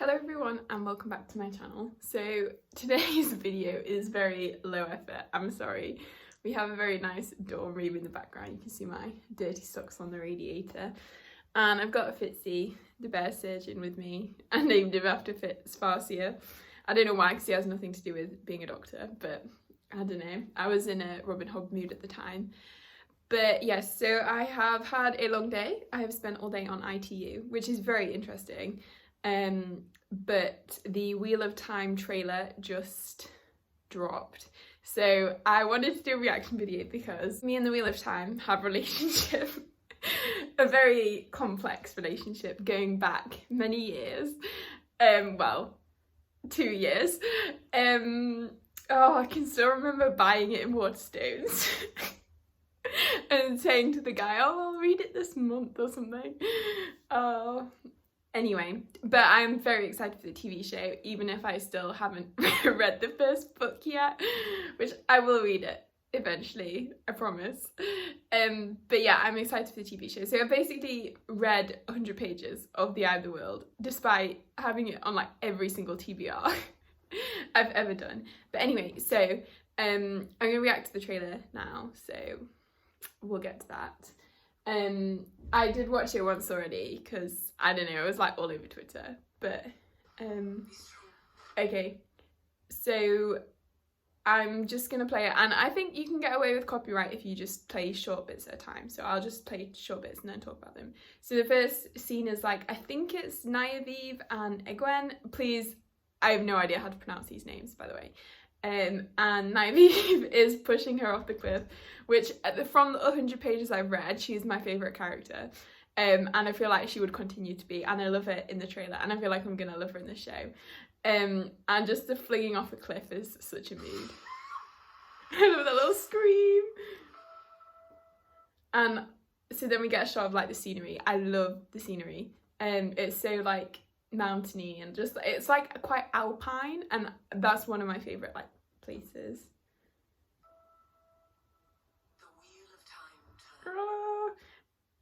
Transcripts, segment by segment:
Hello everyone and welcome back to my channel. So today's video is very low effort, I'm sorry. We have a very nice dorm room in the background. You can see my dirty socks on the radiator. And I've got a Fitzy, the bear surgeon, with me. I named him after Fitzfarcia. I don't know why, because he has nothing to do with being a doctor, but I don't know. I was in a Robin Hood mood at the time. But yes, so I have had a long day. I have spent all day on ITU, which is very interesting. But the Wheel of Time trailer just dropped. So I wanted to do a reaction video because me and the Wheel of Time have a relationship, a very complex relationship going back many years. Well, 2 years. I can still remember buying it in Waterstones and saying to the guy, oh, I'll read it this month or something. Anyway, but I'm very excited for the TV show, even if I still haven't read the first book yet, which I will read it eventually, I promise. But yeah, I'm excited for the TV show. So I basically read 100 pages of The Eye of the World, despite having it on like every single TBR I've ever done. But anyway, so I'm going to react to the trailer now, so we'll get to that. I did watch it once already because I don't know, it was like all over Twitter, but okay, so I'm just gonna play it, and I think you can get away with copyright if you just play short bits at a time, so I'll just play short bits and then talk about them. So the first scene is like, I think it's Nynaeve and Egwene. Please, I have no idea how to pronounce these names, by the way. And Nynaeve is pushing her off the cliff, which from the 100 pages I've read, she's my favourite character. And I feel like she would continue to be, and I love her in the trailer, and I feel like I'm gonna love her in the show. And just the flinging off a cliff is such a mood. I love that little scream. And so then we get a shot of like the scenery. I love the scenery. It's so like mountainy and just, it's like quite alpine, and that's one of my favourite like places. Oh,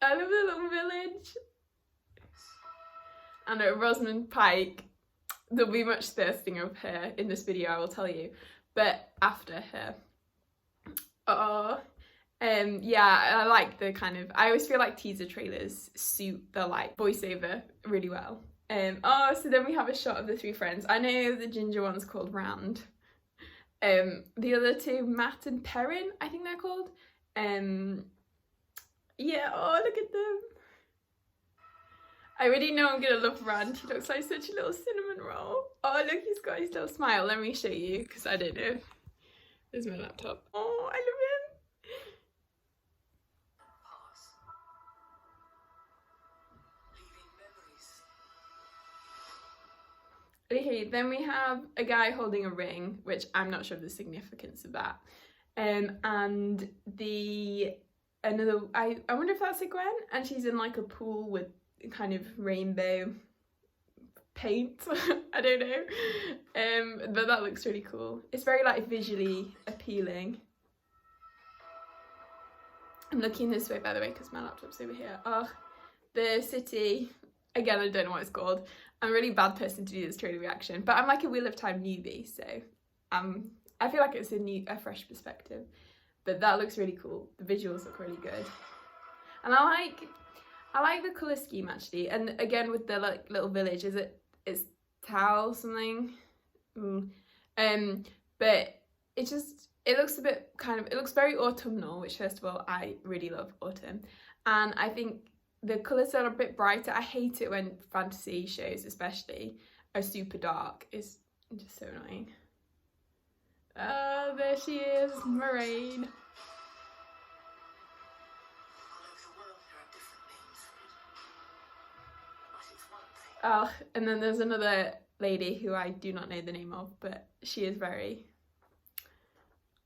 I love the little village. And Rosamund Pike, there'll be much thirsting of her in this video, I will tell you, but after her. Yeah, I like the kind of, I always feel like teaser trailers suit the like voiceover really well. So then we have a shot of the three friends. I know the ginger one's called Rand. The other two, Matt and Perrin, I think they're called. Yeah, oh, look at them. I already know I'm gonna love Rand. He looks like such a little cinnamon roll. Oh, look, he's got his little smile. Let me show you, because I don't know. There's my laptop. Oh, I love him. Okay, then we have a guy holding a ring, which I'm not sure of the significance of that. And another, I wonder if that's Egwene, and she's in like a pool with kind of rainbow paint. I don't know. But that looks really cool. It's very like visually appealing. I'm looking this way, by the way, because my laptop's over here. Oh, the city. Again, I don't know what it's called. I'm a really bad person to do this trailer reaction, but I'm like a Wheel of Time newbie, so I feel like it's a fresh perspective. But that looks really cool. The visuals look really good, and I like the colour scheme actually. And again with the like little village, it's Tau something, but it looks a bit it looks very autumnal, which first of all I really love autumn, and I think the colours are a bit brighter. I hate it when fantasy shows especially are super dark. It's just so annoying. Oh, there she is, Moraine. Oh, and then there's another lady who I do not know the name of, but she is very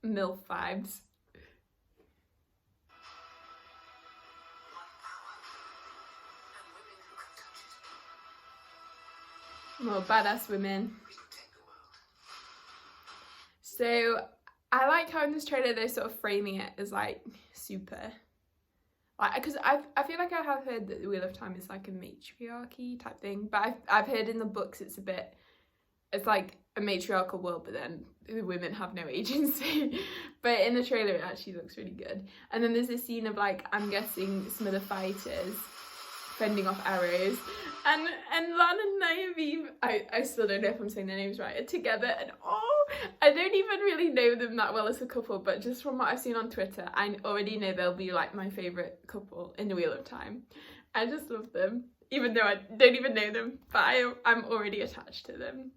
MILF vibes. More badass women. So I like how in this trailer they're sort of framing it as like super Like, because I feel like I have heard that the Wheel of Time is like a matriarchy type thing, but I've heard in the books it's like a matriarchal world, but then the women have no agency. But in the trailer it actually looks really good. And then there's this scene of like, I'm guessing some of the fighters fending off arrows, and Lan and Nynaeve, I still don't know if I'm saying their names right, are together, and I don't even really know them that well as a couple, but just from what I've seen on Twitter, I already know they'll be like my favourite couple in the Wheel of Time. I just love them, even though I don't even know them, but I'm already attached to them.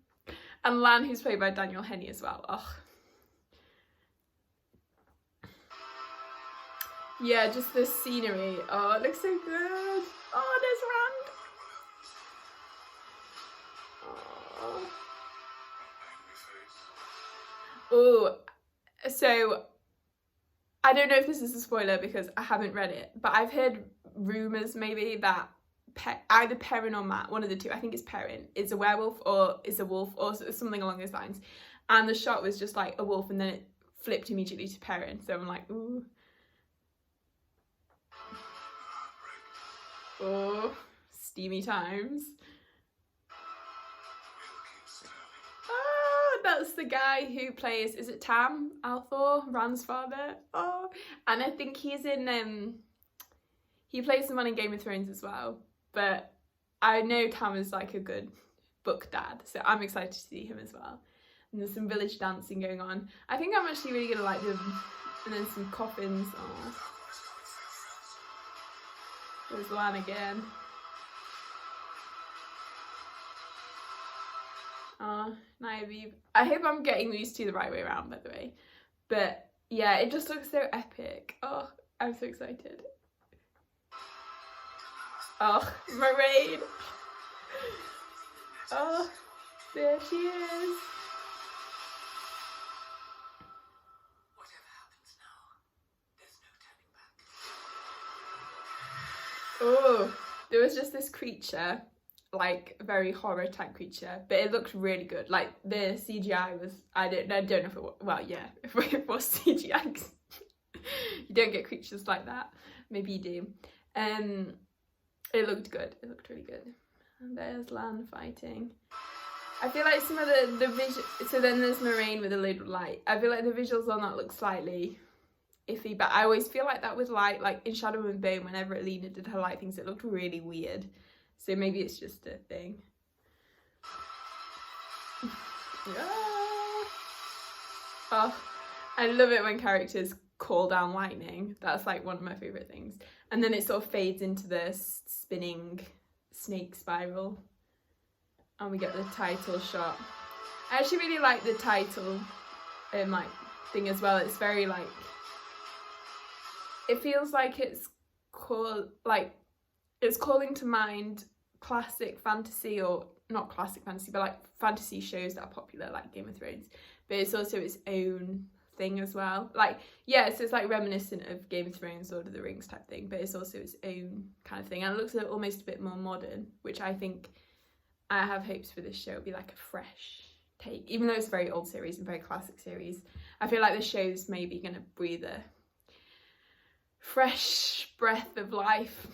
And Lan, who's played by Daniel Henney as well. Oh. Yeah, just the scenery. Oh, it looks so good. Oh, there's Rand. Oh, so I don't know if this is a spoiler because I haven't read it, but I've heard rumours maybe that either Perrin or Matt, one of the two, I think it's Perrin, is a werewolf or is a wolf or something along those lines. And the shot was just like a wolf and then it flipped immediately to Perrin. So I'm like, ooh. Oh, steamy times. Oh, that's the guy who plays, is it Tam Althor, Rand's father? Oh, and I think he's in, he plays someone in Game of Thrones as well. But I know Tam is like a good book dad, so I'm excited to see him as well. And there's some village dancing going on. I think I'm actually really gonna like them. And then some coffins. Oh. There's Lan again. Oh, Nynaeve. I hope I'm getting these two the right way around, by the way. But yeah, it just looks so epic. Oh, I'm so excited. Oh, Moraine. Oh, there she is. Whatever happens now, there's no turning back. Oh, there was just this creature, like very horror type creature, but it looked really good. Like the CGI was, I don't know if it was, well, yeah, if it was CGI, you don't get creatures like that. Maybe you do. It looked good. It looked really good. And there's Lan fighting. I feel like some of the visual. So then there's Moraine with a load of light. I feel like the visuals on that look slightly iffy, but I always feel like that with light, like in Shadow and Bone, whenever Alina did her light things, it looked really weird. So maybe it's just a thing. Oh, I love it when characters call down lightning. That's like one of my favourite things. And then it sort of fades into the spinning snake spiral. And we get the title shot. I actually really like the title like thing as well. It's very like, it feels like it's it's calling to mind classic fantasy, or not classic fantasy, but like fantasy shows that are popular, like Game of Thrones. But it's also its own thing as well. Like, yeah, so it's like reminiscent of Game of Thrones, Lord of the Rings type thing, but it's also its own kind of thing. And it looks almost a bit more modern, which I think I have hopes for this show. It'll be like a fresh take, even though it's a very old series and very classic series. I feel like the show's maybe going to breathe a fresh breath of life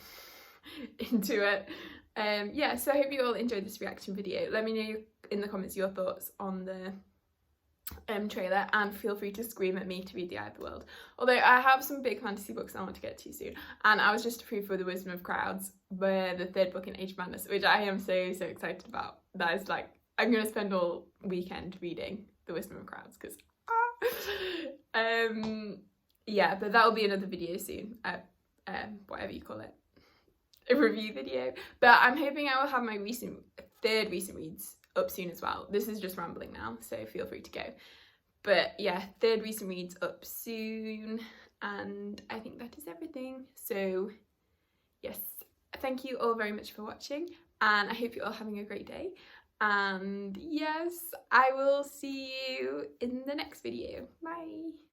into it. Yeah, so I hope you all enjoyed this reaction video. Let me know in the comments your thoughts on the trailer, and feel free to scream at me to read The Eye of the World. Although I have some big fantasy books I want to get to soon, and I was just approved for The Wisdom of Crowds, where the third book in Age of Madness, which I am so excited about. That is like, I'm going to spend all weekend reading The Wisdom of Crowds, because yeah, but that will be another video soon, whatever you call it, a review video. But I'm hoping I will have my third recent reads up soon as well. This is just rambling now, so feel free to go. But yeah, third recent reads up soon, and I think that is everything. So yes, thank you all very much for watching, and I hope you're all having a great day. And yes, I will see you in the next video. Bye.